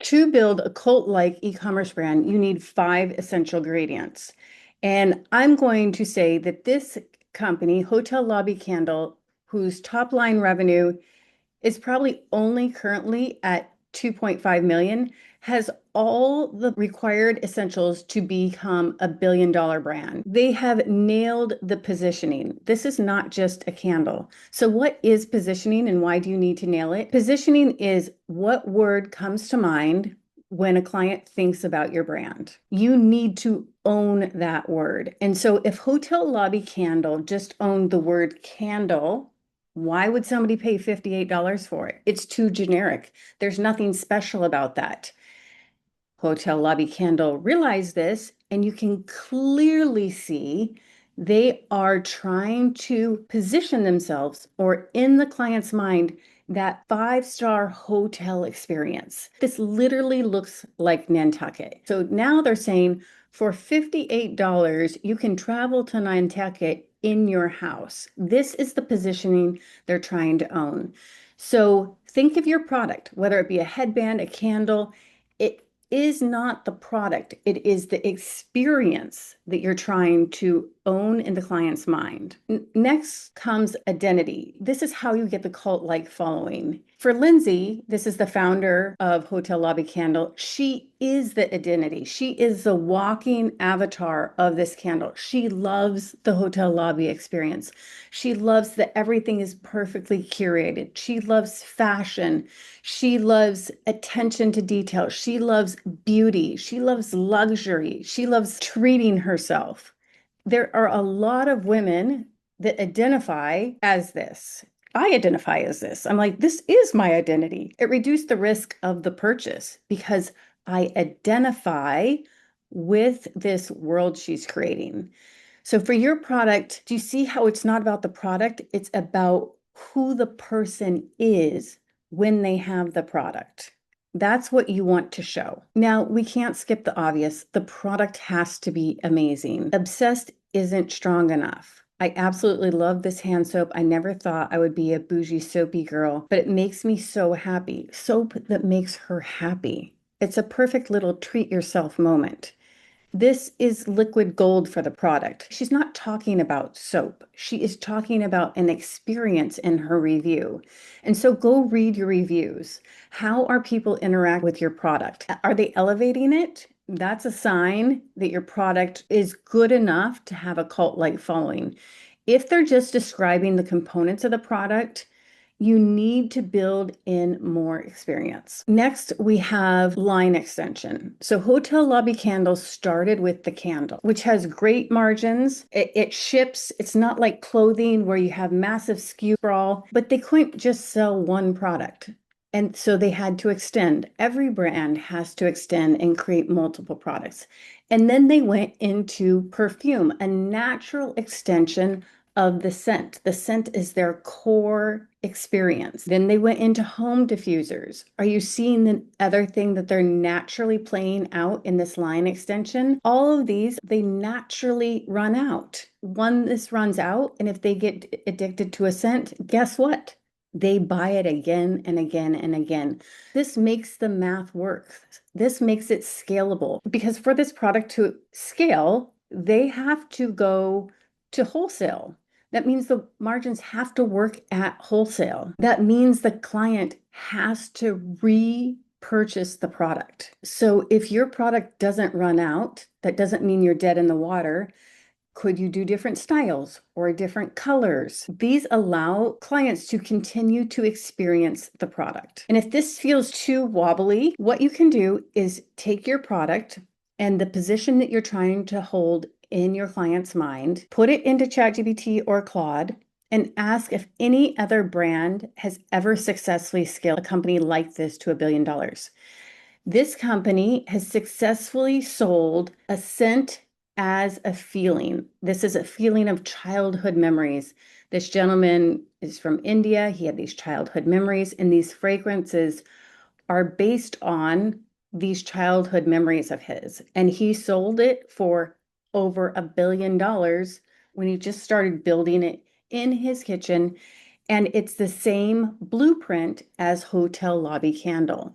To build a cult-like e-commerce brand, you need five essential ingredients. And I'm going to say that this company, Hotel Lobby Candle, whose top line revenue is probably only currently at 2.5 million, has all the required essentials to become a billion-dollar brand. They have nailed the positioning. This is not just a candle. So what is positioning and why do you need to nail it? Positioning is what word comes to mind when a client thinks about your brand. You need to own that word. And so if Hotel Lobby Candle just owned the word candle, why would somebody pay $58 for it? It's too generic. There's nothing special about that. Hotel Lobby Candle realized this, and you can clearly see they are trying to position themselves or in the client's mind that five-star hotel experience. This literally looks like Nantucket. So now they're saying for $58, you can travel to Nantucket in your house. This is the positioning they're trying to own. So think of your product, whether it be a headband, a candle. It is not the product, it is the experience that you're trying to own in the client's mind. Next comes identity. This is how you get the cult-like following. For Lindsay, this is the founder of Hotel Lobby Candle. She is the identity. She is the walking avatar of this candle. She loves the hotel lobby experience. She loves that everything is perfectly curated. She loves fashion. She loves attention to detail. She loves beauty. She loves luxury. She loves treating herself. There are a lot of women that identify as this. I identify as this. I'm like, this is my identity. It reduced the risk of the purchase because I identify with this world she's creating. So for your product, do you see how it's not about the product? It's about who the person is when they have the product. That's what you want to show. Now, we can't skip the obvious. The product has to be amazing. Obsessed isn't strong enough. I absolutely love this hand soap. I never thought I would be a bougie soapy girl, but it makes me so happy. Soap that makes her happy. It's a perfect little treat yourself moment. This is liquid gold for the product. She's not talking about soap. She is talking about an experience in her review. And so go read your reviews. How are people interact with your product? Are they elevating it? That's a sign that your product is good enough to have a cult-like following. If they're just describing the components of the product, you need to build in more experience. Next, we have line extension. So Hotel Lobby Candles started with the candle, which has great margins. It ships. It's not like clothing where you have massive SKU sprawl, but they couldn't just sell one product. And so they had to extend. Every brand has to extend and create multiple products. And then they went into perfume, a natural extension of the scent. The scent is their core experience. Then they went into home diffusers. Are you seeing the other thing that they're naturally playing out in this line extension? All of these, they naturally run out. One, this runs out, and if they get addicted to a scent, guess what? They buy it again and again and again. This makes the math work. This makes it scalable because for this product to scale, they have to go to wholesale. That means the margins have to work at wholesale. That means the client has to repurchase the product. So if your product doesn't run out, that doesn't mean you're dead in the water. Could you do different styles or different colors? These allow clients to continue to experience the product. And if this feels too wobbly, what you can do is take your product and the position that you're trying to hold in your client's mind, put it into ChatGPT or Claude, and ask if any other brand has ever successfully scaled a company like this to $1 billion. This company has successfully sold a scent as a feeling. This is a feeling of childhood memories. This gentleman is from India. He had these childhood memories, and these fragrances are based on these childhood memories of his. And he sold it for over $1 billion when he just started building it in his kitchen. And it's the same blueprint as Hotel Lobby Candle.